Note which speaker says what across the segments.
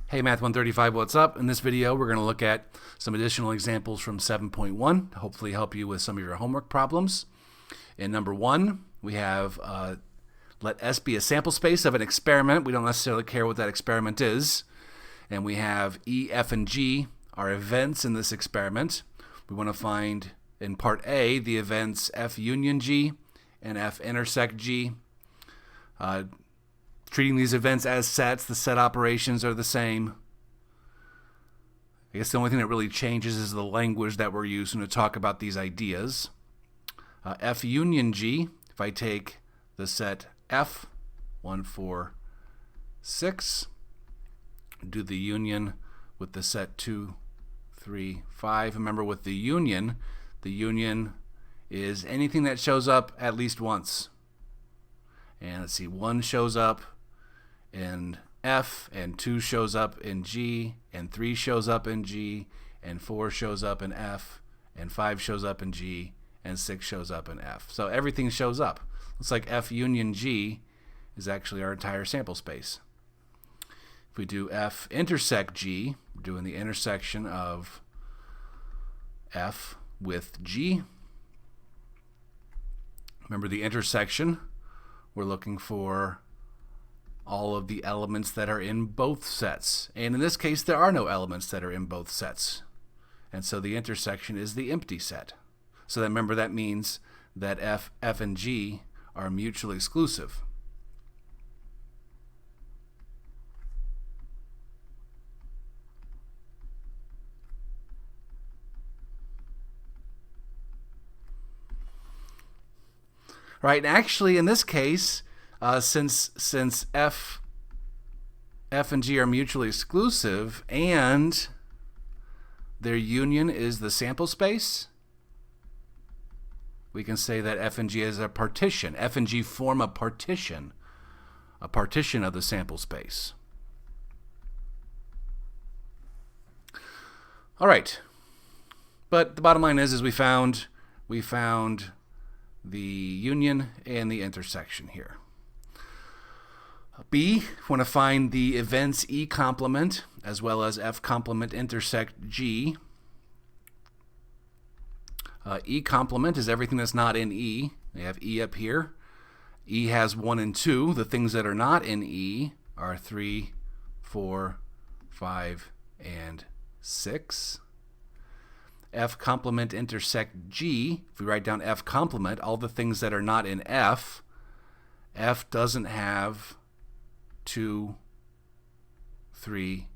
Speaker 1: Hey Math 135, what's up? In this video, we're going to look at some additional examples from 7.1 to hopefully help you with some of your homework problems. In number 1, we have let S be a sample space of an experiment. We don't necessarily care what that experiment is. And we have E, F, and G are events in this experiment. We want to find, in part A, the events F union G and F intersect G. Treating these events as sets, the set operations are the same. I guess the only thing that really changes is the language that we're using to talk about these ideas. F union G, if I take the set F, 1, 4, 6, do the union with the set 2, 3, 5. Remember, with the union is anything that shows up at least once. And let's see, 1 shows up in F, and 2 shows up in G, and 3 shows up in G, and 4 shows up in F, and 5 shows up in G, and 6 shows up in F. So everything shows up. Looks like F union G is actually our entire sample space. If we do F intersect G, we're doing the intersection of F with G. Remember, the intersection, we're looking for all of the elements that are in both sets. And in this case, there are no elements that are in both sets. And so the intersection is the empty set. So that, remember, that means that F, and G are mutually exclusive. Right, and actually in this case, since F and G are mutually exclusive and their union is the sample space, we can say that F and G is a partition. F and G form a partition of the sample space. All right, but the bottom line is we found the union and the intersection here. B, we want to find the events E complement as well as F complement intersect G. E complement is everything that's not in E. We have E up here. E has 1 and 2. The things that are not in E are 3, 4, 5, and 6. F complement intersect G. If we write down F complement, all the things that are not in F, F doesn't have 2, 3,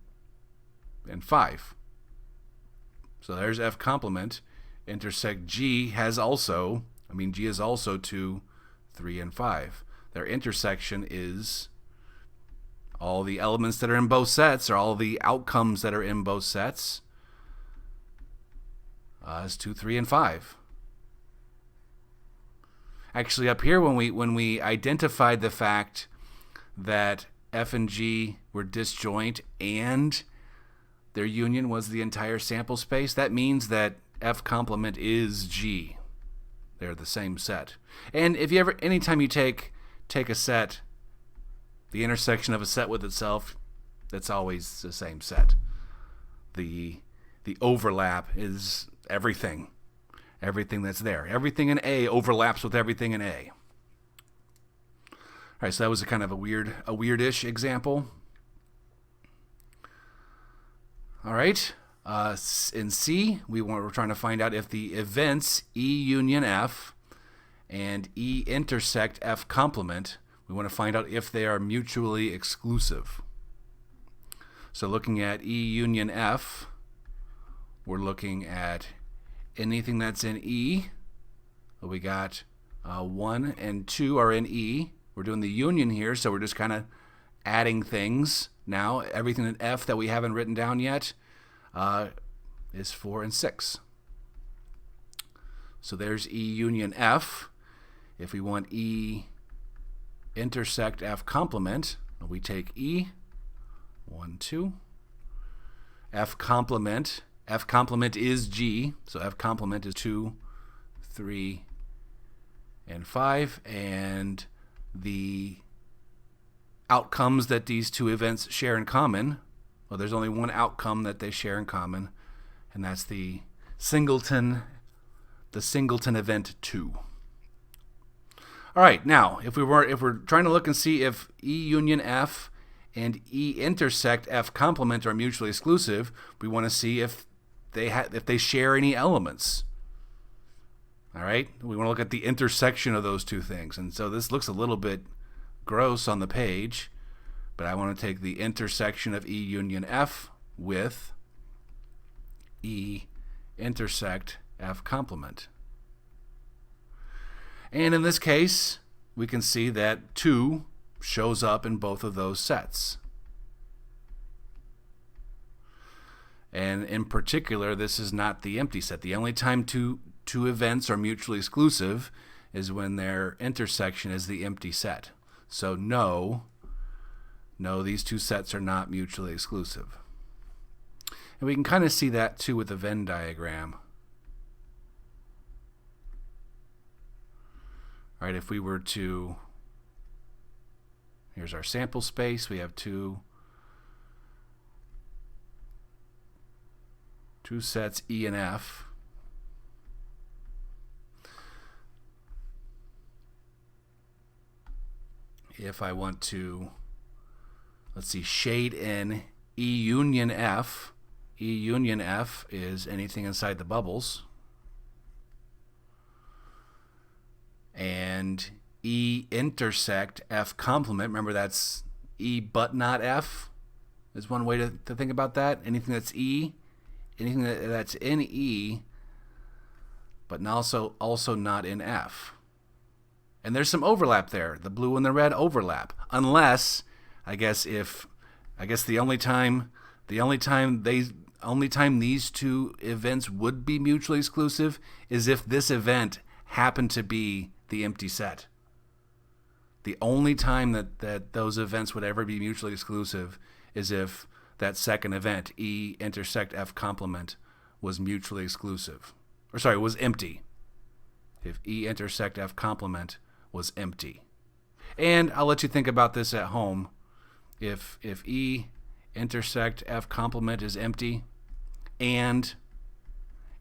Speaker 1: and 5. So there's F complement. Intersect G has also, G is also 2, 3, and 5. Their intersection is all the elements that are in both sets, or all the outcomes that are in both sets, is 2, 3, and 5. Actually, up here, when we identified the fact that F and G were disjoint and their union was the entire sample space, that means that F complement is G. They're the same set. And if you anytime you take a set, the intersection of a set with itself, that's always the same set. The overlap is everything that's there. Everything in A overlaps with everything in A. All right, so that was a kind of a weirdish example. All right, in C, we're trying to find out if the events E union F and E intersect F complement, we want to find out if they are mutually exclusive. So looking at E union F, we're looking at anything that's in E. We got 1 and 2 are in E. We're doing the union here, so we're just kind of adding things now. Everything in F that we haven't written down yet is 4 and 6. So there's E union F. If we want E intersect F complement, we take E, 1, 2. F complement is G, so F complement is 2, 3, and 5, and the outcomes that these two events share in common Well, there's only one outcome that they share in common, and that's the singleton event 2. All right, now if we're trying to look and see if E union F and E intersect F complement are mutually exclusive, we want to see if they share any elements. All right, we want to look at the intersection of those two things, and so this looks a little bit gross on the page, but I want to take the intersection of E union F with E intersect F complement. And in this case, we can see that 2 shows up in both of those sets. And in particular, this is not the empty set. The only time two events are mutually exclusive is when their intersection is the empty set. So no, these two sets are not mutually exclusive. And we can kind of see that too with the Venn diagram. All right, if we were to, here's our sample space. We have two sets E and F. If I want to, let's see, shade in E union F. E union F is anything inside the bubbles. And E intersect F complement, remember that's E but not F, is one way to think about that. Anything that's E, anything that's in E, but also not in F. And there's some overlap there. The blue and the red overlap. Unless, I guess the only time these two events would be mutually exclusive is if this event happened to be the empty set. The only time that those events would ever be mutually exclusive is if that second event, E intersect F complement, was mutually exclusive. Was empty. If E intersect F complement was empty. And I'll let you think about this at home. If E intersect F complement is empty and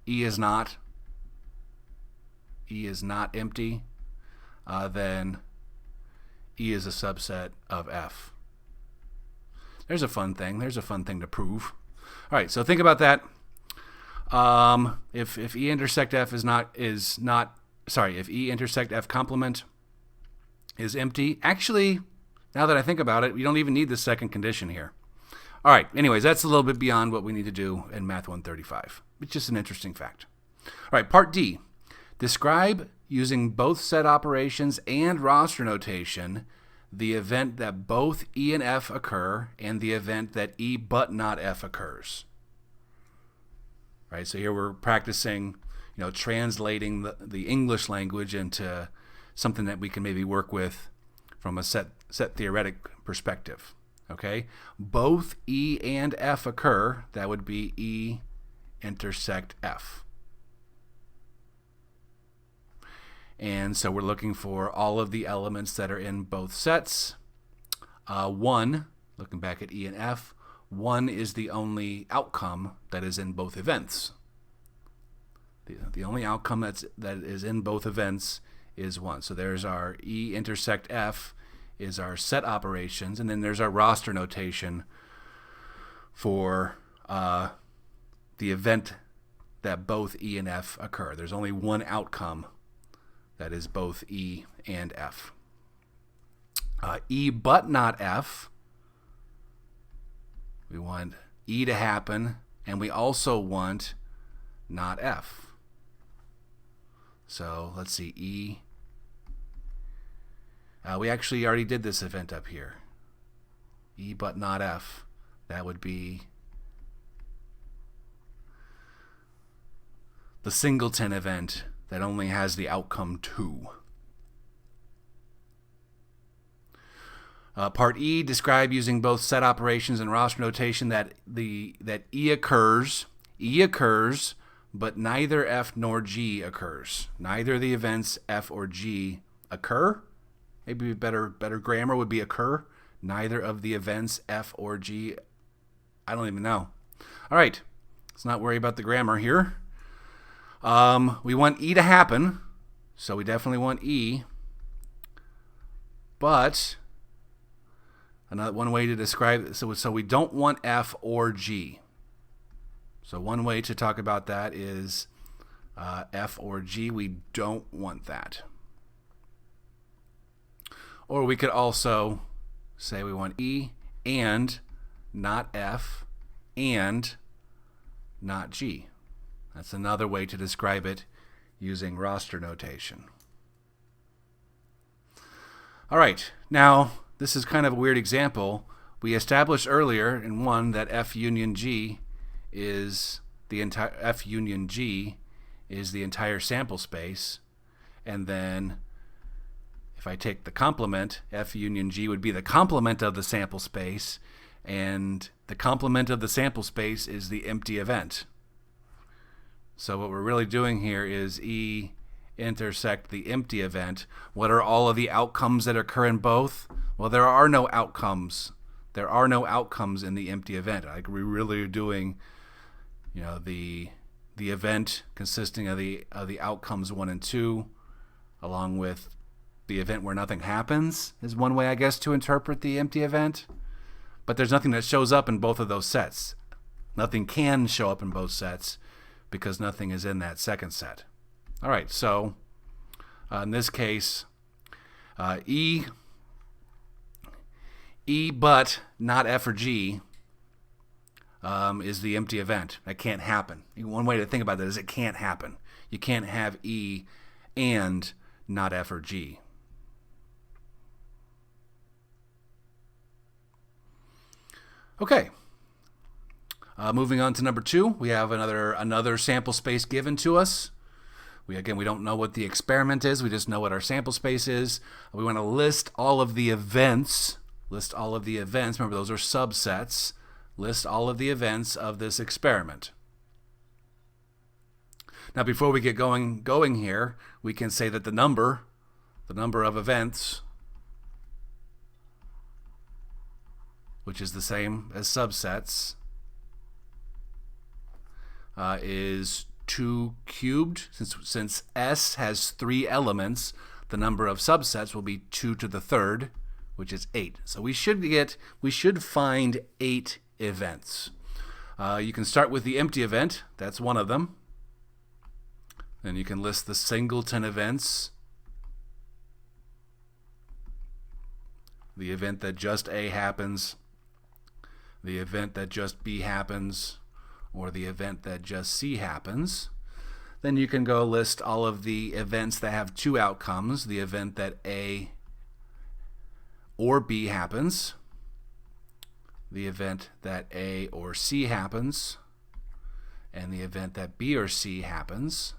Speaker 1: E is not empty, then E is a subset of F. There's a fun thing to prove. All right, so think about that. If E intersect F if E intersect F complement is empty, actually, now that I think about it, you don't even need the second condition here. All right, anyways, that's a little bit beyond what we need to do in Math 135. It's just an interesting fact. All right, part D. Describe, using both set operations and roster notation, the event that both E and F occur and the event that E but not F occurs. Right, so here we're practicing, translating the English language into something that we can maybe work with from a set theoretic perspective. Okay, both E and F occur. That would be E intersect F. And so we're looking for all of the elements that are in both sets. 1, looking back at E and F, 1 is the only outcome that is in both events. The only outcome that is in both events is 1. So there's our E intersect F is our set operations, and then there's our roster notation for the event that both E and F occur. There's only one outcome that is both E and F. E but not F, we want E to happen, and we also want not F. So let's see, E. We actually already did this event up here. E but not F. That would be the singleton event that only has the outcome 2. Part E, describe using both set operations and roster notation that E occurs, but neither F nor G occurs. Neither of the events F or G occur. Maybe better grammar would be occur. Neither of the events F or G I don't even know. All right, let's not worry about the grammar here. We want E to happen, so we definitely want E. But one way to describe it, so we don't want F or G. So one way to talk about that is F or G. We don't want that. Or we could also say we want E and not F and not G. That's another way to describe it using roster notation. All right, now this is kind of a weird example. We established earlier in one that F union G is the entire sample space, and then if I take the complement, F union G would be the complement of the sample space, and the complement of the sample space is the empty event. So what we're really doing here is E intersect the empty event. What are all of the outcomes that occur in both? Well, there are no outcomes. There are no outcomes in the empty event. Like we're really doing, the event consisting of the outcomes 1 and 2, along with the event where nothing happens, is one way, I guess, to interpret the empty event. But there's nothing that shows up in both of those sets. Nothing can show up in both sets because nothing is in that second set. All right, so in this case, E but not F or G is the empty event. That can't happen. One way to think about that is it can't happen. You can't have E and not F or G. Okay. Moving on to number 2, we have another sample space given to us. We don't know what the experiment is. We just know what our sample space is. We want to list all of the events. Remember, those are subsets. List all of the events of this experiment. Now, before we get going here, we can say that the number of events, which is the same as subsets, is 2 cubed. Since S has 3 elements, the number of subsets will be 2 to the 3rd, which is 8. So we should find 8 events. You can start with the empty event. That's one of them. Then you can list the singleton events. The event that just A happens, the event that just B happens, or the event that just C happens. Then you can go list all of the events that have 2 outcomes, the event that A or B happens, the event that A or C happens, and the event that B or C happens.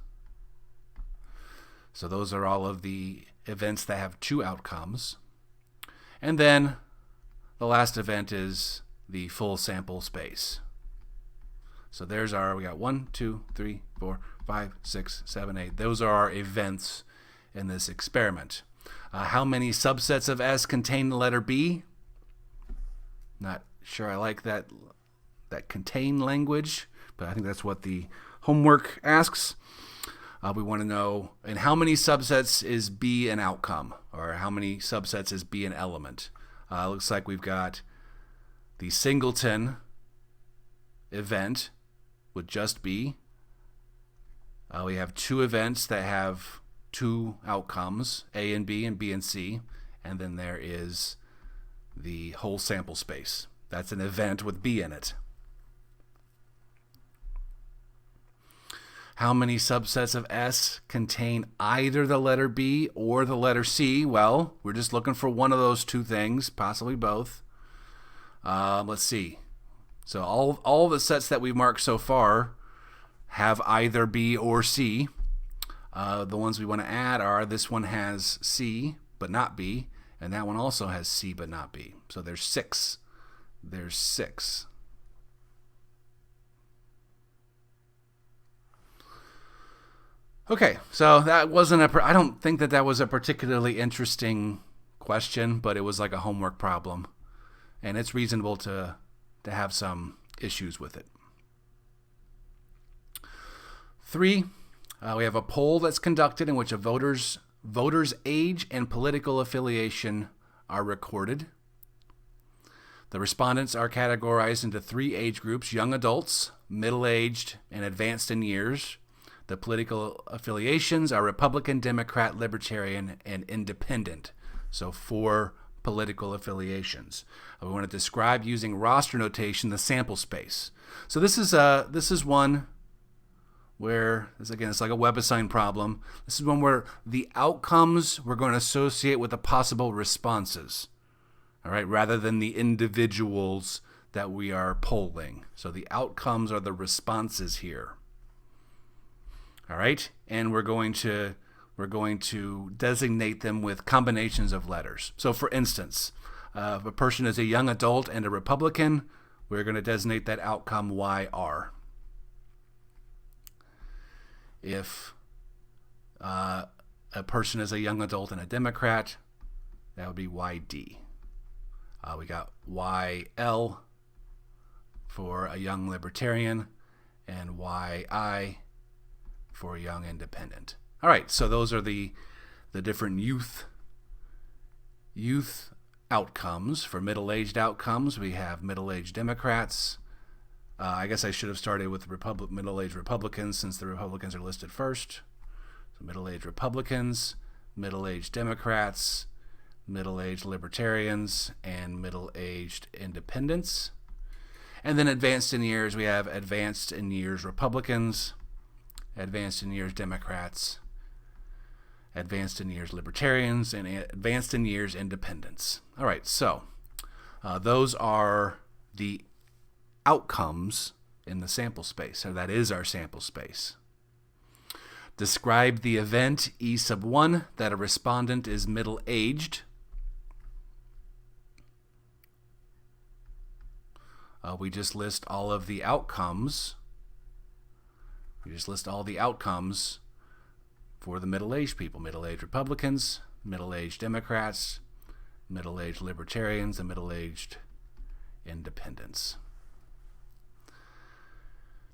Speaker 1: So those are all of the events that have 2 outcomes. And then the last event is the full sample space. So we got 1, 2, 3, 4, 5, 6, 7, 8. Those are our events in this experiment. How many subsets of S contain the letter B? Not sure I like that contain language, but I think that's what the homework asks. We want to know in how many subsets is B an outcome, or how many subsets is B an element. Looks like we've got the singleton event with just B. We have 2 events that have 2 outcomes, A and B and C, and then there is the whole sample space. That's an event with B in it. How many subsets of S contain either the letter B or the letter C? Well, we're just looking for one of those 2 things, possibly both. Let's see. So all the sets that we've marked so far have either B or C. The ones we want to add are this one has C but not B, and that one also has C but not B. So there's 6. There's 6. Okay, so that wasn't I don't think that was a particularly interesting question, but it was like a homework problem, and it's reasonable to have some issues with it. 3, we have a poll that's conducted in which a voter's age and political affiliation are recorded. The respondents are categorized into 3 age groups: young adults, middle-aged, and advanced in years. The political affiliations are Republican, Democrat, Libertarian, and Independent. So 4 political affiliations. We want to describe using roster notation the sample space. So this is one where, again, it's like a WebAssign problem. This is one where the outcomes we're going to associate with the possible responses, all right, rather than the individuals that we are polling. So the outcomes are the responses here. All right, and we're going to designate them with combinations of letters. So for instance, if a person is a young adult and a Republican, we're going to designate that outcome YR. If a person is a young adult and a Democrat, that would be YD. We got YL for a young Libertarian and YI for a young Independent. All right, so those are the different youth outcomes. For middle-aged outcomes, we have middle-aged Democrats. I guess I should have started with middle-aged Republicans, since the Republicans are listed first. So middle-aged Republicans, middle-aged Democrats, middle-aged Libertarians, and middle-aged Independents. And then advanced in years, we have advanced in years Republicans, advanced in years Democrats, advanced in years Libertarians, and advanced in years Independents. All right, so those are the outcomes in the sample space, or that is our sample space. Describe the event E1 that a respondent is middle-aged. We just list all of the outcomes. We just list all the outcomes for the middle-aged people: middle-aged Republicans, middle-aged Democrats, middle-aged Libertarians, and middle-aged Independents.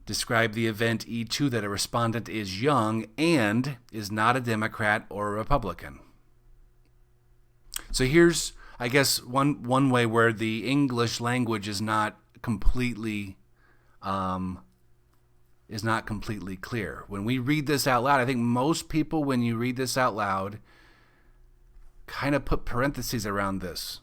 Speaker 1: Describe the event E2 that a respondent is young and is not a Democrat or a Republican. So here's, I guess, one way where the English language is not completely clear. When we read this out loud, I think most people, when you read this out loud, kind of put parentheses around this.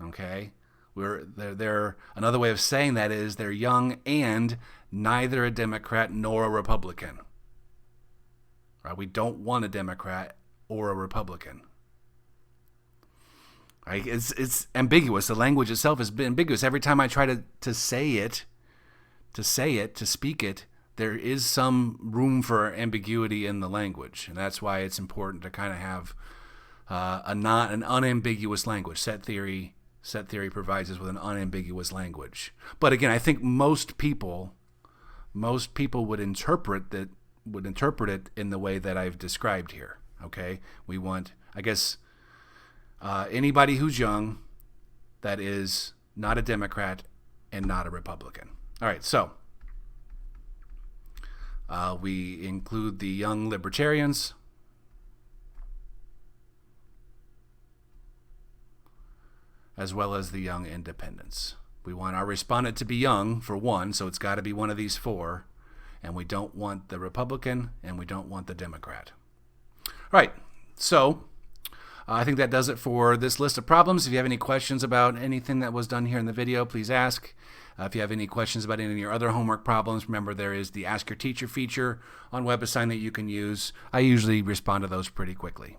Speaker 1: Okay? They're another way of saying that is they're young and neither a Democrat nor a Republican. Right? We don't want a Democrat or a Republican. Right? It's ambiguous. The language itself is ambiguous. Every time I try to speak it, there is some room for ambiguity in the language, and that's why it's important to kind of have an unambiguous language. Set theory provides us with an unambiguous language. But again, I think most people would interpret it in the way that I've described here. Okay, we want, I guess, anybody who's young that is not a Democrat and not a Republican. All right, so we include the young Libertarians, as well as the young Independents. We want our respondent to be young, for one, so it's got to be one of these 4, and we don't want the Republican, and we don't want the Democrat. All right, so I think that does it for this list of problems. If you have any questions about anything that was done here in the video, please ask. If you have any questions about any of your other homework problems, remember there is the Ask Your Teacher feature on WebAssign that you can use. I usually respond to those pretty quickly.